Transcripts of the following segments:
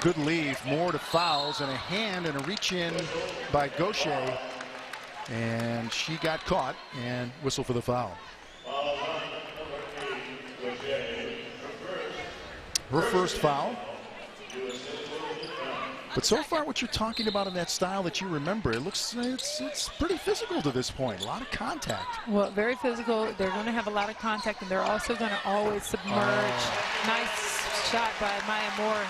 Good leave, more to fouls, and a hand and a reach in by Gaucher. And she got caught and whistle for the foul. Her first foul. But so far, what you're talking about in that style that you remember, it looks it's pretty physical to this point. A lot of contact. Well, very physical. They're going to have a lot of contact, and they're also going to always submerge. Nice shot by Maya Moore.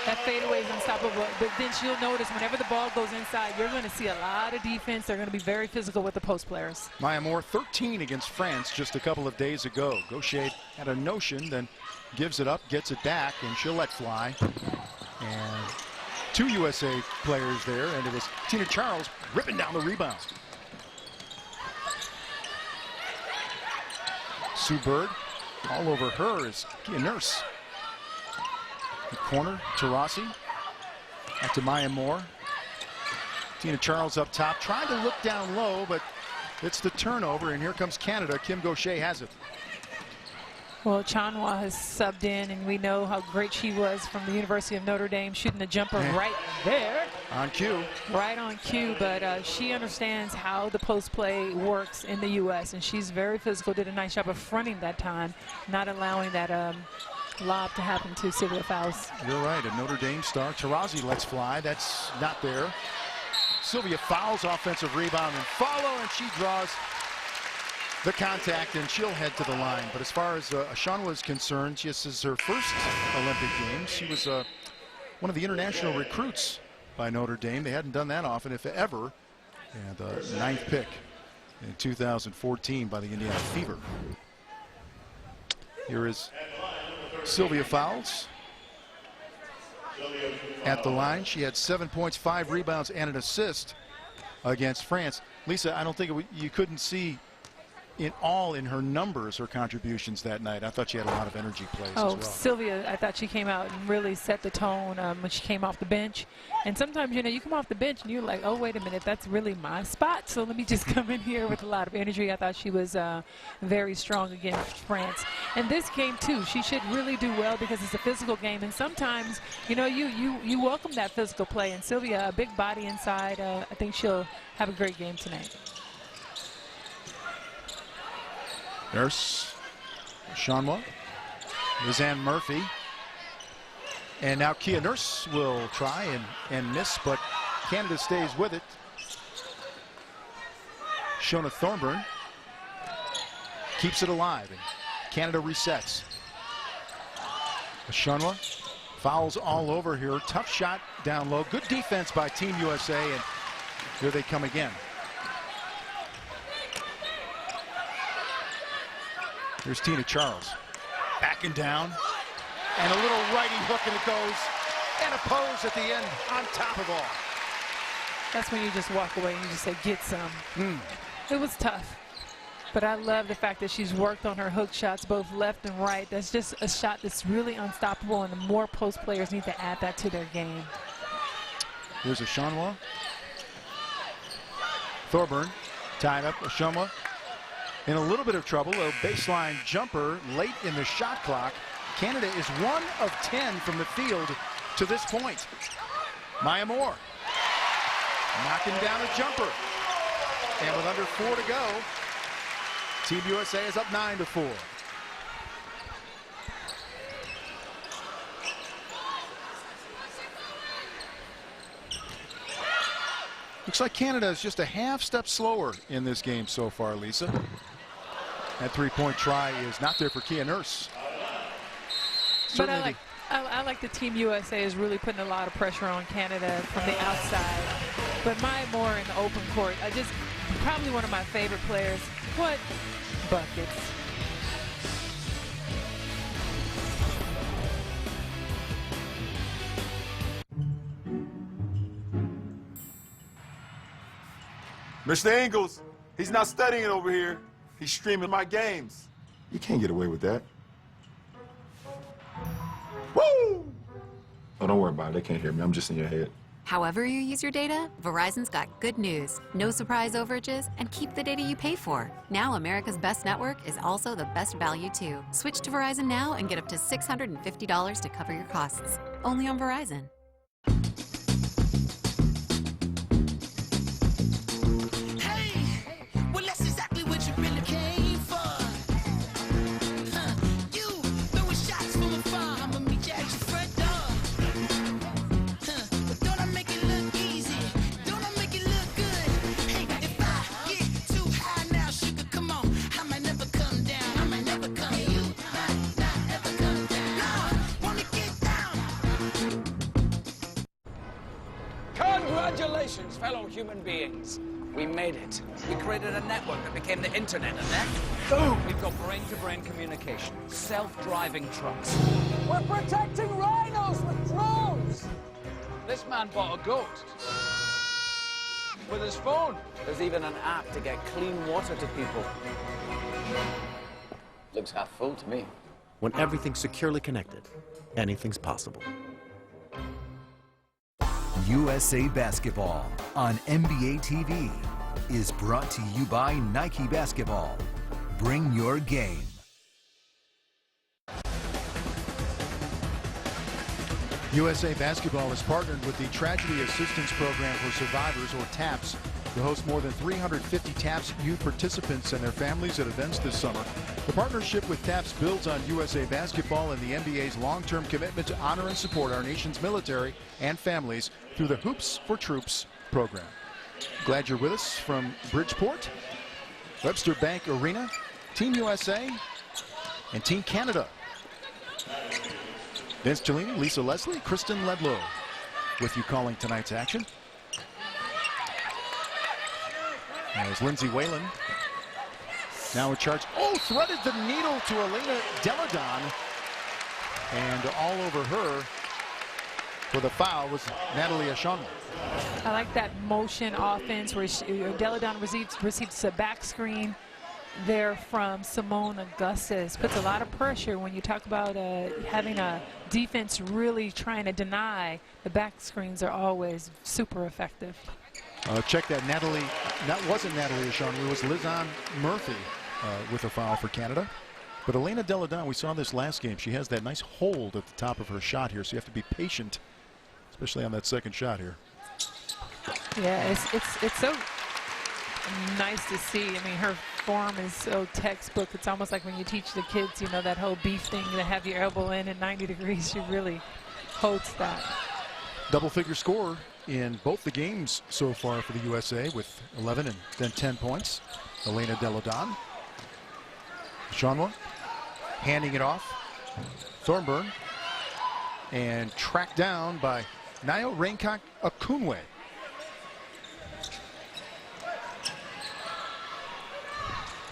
That fadeaway is unstoppable. But then you'll notice whenever the ball goes inside, you're going to see a lot of defense. They're going to be very physical with the post players. Maya Moore, 13 against France just a couple of days ago. Gaucher had a notion, then gives it up, gets it back, and she'll let fly. And 2 USA players there, and it was Tina Charles ripping down the rebound. Sue Bird, all over her is Kia Nurse. The corner, Taurasi. Out to Maya Moore. Tina Charles up top, trying to look down low, but it's the turnover, and here comes Canada. Kim Gaucher has it. Well, Chanwa has subbed in, and we know how great she was from the University of Notre Dame, shooting the jumper right there. On cue. Right on cue, but she understands how the post play works in the U.S., and she's very physical, did a nice job of fronting that time, not allowing that lob to happen to Sylvia Fowles. You're right, a Notre Dame star. Taurasi lets fly, that's not there. Sylvia Fowles offensive rebound and follow, and she draws the contact, and she'll head to the line. But as far as Ashanwa is concerned, this is her first Olympic Games. She was one of the international recruits by Notre Dame. They hadn't done that often, if ever. And the 9th pick in 2014 by the Indiana Fever. Here is Sylvia Fowles at the line. She had 7 points, 5 rebounds, and an assist against France. Lisa, I don't think you couldn't see in her numbers, her contributions that night. I thought she had a lot of energy plays as well. Sylvia, I thought she came out and really set the tone when she came off the bench. And sometimes, you know, you come off the bench and you're like, oh, wait a minute, that's really my spot. So let me just come in here with a lot of energy. I thought she was very strong against France. And this game, too, she should really do well because it's a physical game. And sometimes, you know, you welcome that physical play. And Sylvia, a big body inside, I think she'll have a great game tonight. Nurse, Shanwa, Roseanne Murphy, and now Kia Nurse will try and miss, but Canada stays with it. Shona Thornburn keeps it alive, and Canada resets. Shanwa fouls all over here. Tough shot down low. Good defense by Team USA, and here they come again. Here's Tina Charles, backing down, and a little righty hook, and it goes, and a pose at the end on top of all. That's when you just walk away and you just say, get some. It was tough, but I love the fact that she's worked on her hook shots, both left and right. That's just a shot that's really unstoppable, and the more post players need to add that to their game. Here's Ashanwa. Thorburn tied up. Ashanwa in a little bit of trouble. A baseline jumper late in the shot clock. Canada is 1 of 10 from the field to this point. Maya Moore knocking down a jumper. And with under 4 to go, Team USA is up 9-4. Looks like Canada is just a half step slower in this game so far, Lisa. That three-point try is not there for Kia Nurse. But I like the Team USA is really putting a lot of pressure on Canada from the outside. But Maya Moore in the open court, probably one of my favorite players. What buckets. Mr. Ingles, he's not studying it over here. He's streaming my games. You can't get away with that. Woo! Oh, don't worry about it. They can't hear me. I'm just in your head. However you use your data, Verizon's got good news. No surprise overages, and keep the data you pay for. Now America's best network is also the best value too. Switch to Verizon now and get up to $650 to cover your costs. Only on Verizon. Congratulations, fellow human beings. We made it. We created a network that became the internet, and then, boom, we've got brain-to-brain communication, self-driving trucks. We're protecting rhinos with drones! This man bought a goat with his phone. There's even an app to get clean water to people. Looks half full to me. When everything's securely connected, anything's possible. USA Basketball on NBA TV is brought to you by Nike Basketball. Bring your game. USA Basketball has partnered with the Tragedy Assistance Program for Survivors, or TAPS, to host more than 350 TAPS youth participants and their families at events this summer. The partnership with TAPS builds on USA Basketball and the NBA's long-term commitment to honor and support our nation's military and families through the Hoops for Troops program. Glad you're with us from Bridgeport, Webster Bank Arena, Team USA, and Team Canada. Vince Cellini, Lisa Leslie, Kristen Ledlow with you calling tonight's action. As Lindsay Whalen now in charge. Oh, threaded the needle to Elena Deladon. And all over her for the foul was Natalie Ashonwa. I like that motion offense where Deladon receives a back screen there from Simone Augustus. Puts a lot of pressure when you talk about having a defense really trying to deny. The back screens are always super effective. Check that. That wasn't Natalie Ashonwa. It was Lizanne Murphy with a foul for Canada. But Elena Deladon, we saw this last game. She has that nice hold at the top of her shot here, so you have to be patient, especially on that second shot here. Yeah, it's so nice to see. I mean, her form is so textbook. It's almost like when you teach the kids, you know, that whole beef thing to have your elbow in at 90 degrees. She really holds that. Double-figure scorer in both the games so far for the USA with 11 and then 10 points. Elena Deladon. Ashonwa handing it off. Thornburn. And tracked down by Nayo Raincock Akunwe.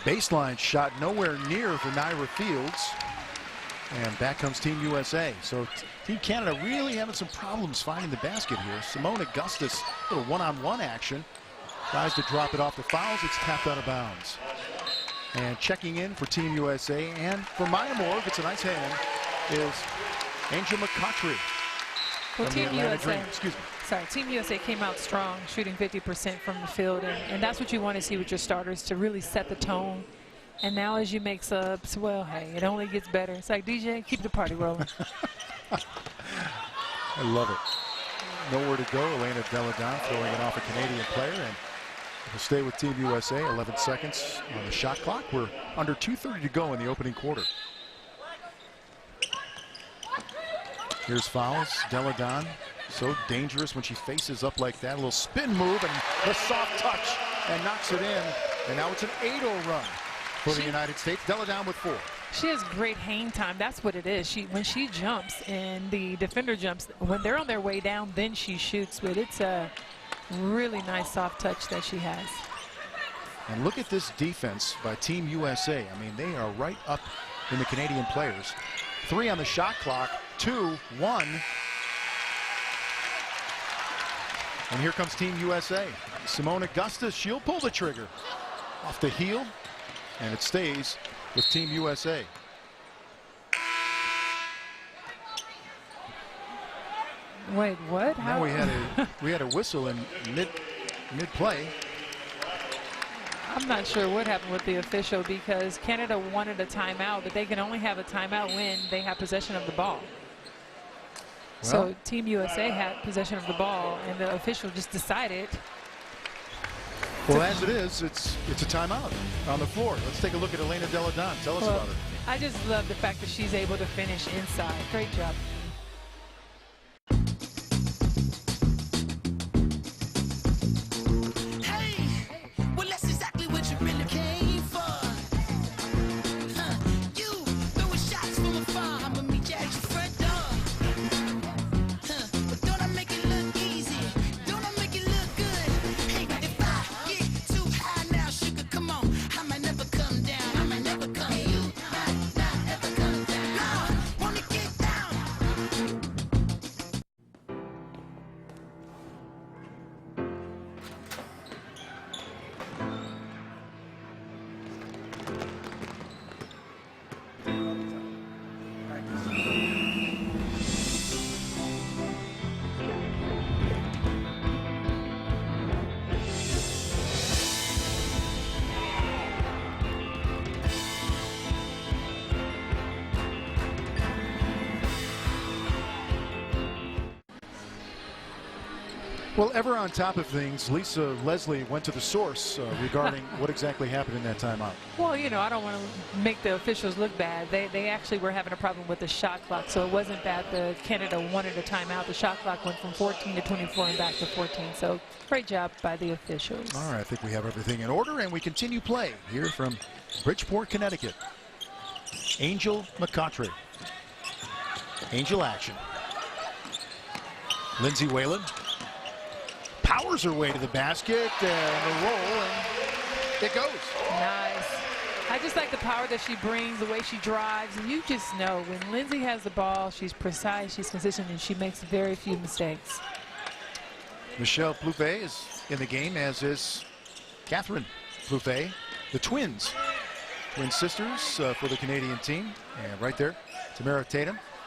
Baseline shot nowhere near for Naira Fields. And back comes Team USA. So Team Canada really having some problems finding the basket here. Simone Augustus, little one-on-one action. Tries to drop it off the fouls. It's tapped out of bounds. And checking in for Team USA and for Maya Moore, gets a nice hand, is Angel McCautry. Well, Team USA, Excuse me. Team USA came out strong, shooting 50% from the field, and that's what you want to see with your starters, to really set the tone. And now as you make subs, well, hey, it only gets better. It's like, DJ, keep the party rolling. I love it. Nowhere to go. Elena Deladon throwing it off a Canadian player, and we'll stay with Team USA. 11 seconds on the shot clock. We're under 2:30 to go in the opening quarter. Here's fouls. Deladon, so dangerous when she faces up like that. A little spin move and the soft touch and knocks it in. And now it's an 8-0 run for the United States. Deladon with 4. She has great hang time. That's what it is. When she jumps and the defender jumps, when they're on their way down, then she shoots. But it's a really nice soft touch that she has. And look at this defense by Team USA. I mean, they are right up in the Canadian players. 3 on the shot clock, 2, 1. And here comes Team USA. Simone Augustus, she'll pull the trigger off the heel, and it stays with Team USA. Wait, what? Now we had a whistle in mid play. I'm not sure what happened with the official, because Canada wanted a timeout, but they can only have a timeout when they have possession of the ball. Well, so Team USA had possession of the ball, and the official just decided. Well, as it is, it's a timeout on the floor. Let's take a look at Elena Deladon. Tell us about her. I just love the fact that she's able to finish inside. Great job. Well, ever on top of things, Lisa Leslie went to the source regarding what exactly happened in that timeout. Well, you know, I don't want to make the officials look bad. They actually were having a problem with the shot clock, so it wasn't that the Canada wanted a timeout. The shot clock went from 14 to 24 and back to 14. So great job by the officials. All right, I think we have everything in order, and we continue play here from Bridgeport, Connecticut. Angel McCautry. Angel action. Lindsay Whalen powers her way to the basket and the roll, and it goes. Nice. I just like the power that she brings, the way she drives, and you just know when Lindsay has the ball, she's precise, she's consistent, and she makes very few mistakes. Michelle Plouffe is in the game, as is Catherine Plouffe, the twin sisters for the Canadian team. And right there, Tamara Tatum